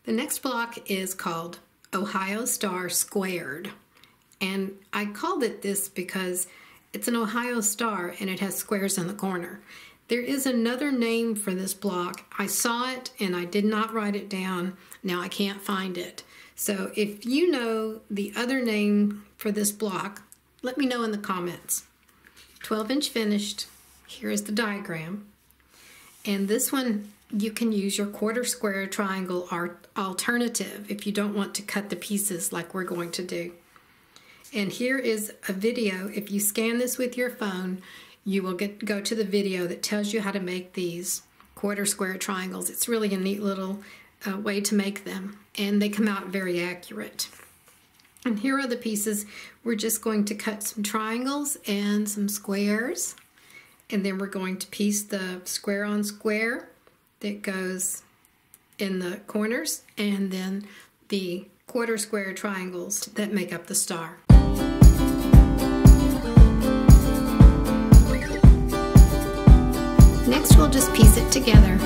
The next block is called Ohio Star Squared, and I called it this because it's an Ohio star and it has squares in the corner. There is another name for this block. I saw it and I did not write it down. Now I can't find it. So if you know the other name for this block, let me know in the comments. 12-inch finished. Here is the diagram. And this one, you can use your quarter square triangle alternative if you don't want to cut the pieces like we're going to do. And here is a video. If you scan this with your phone, you will go to the video that tells you how to make these quarter square triangles. It's really a neat little way to make them, and they come out very accurate. And here are the pieces. We're just going to cut some triangles and some squares, and then we're going to piece the square on square that goes in the corners, and then the quarter square triangles that make up the star. Next, we'll just piece it together.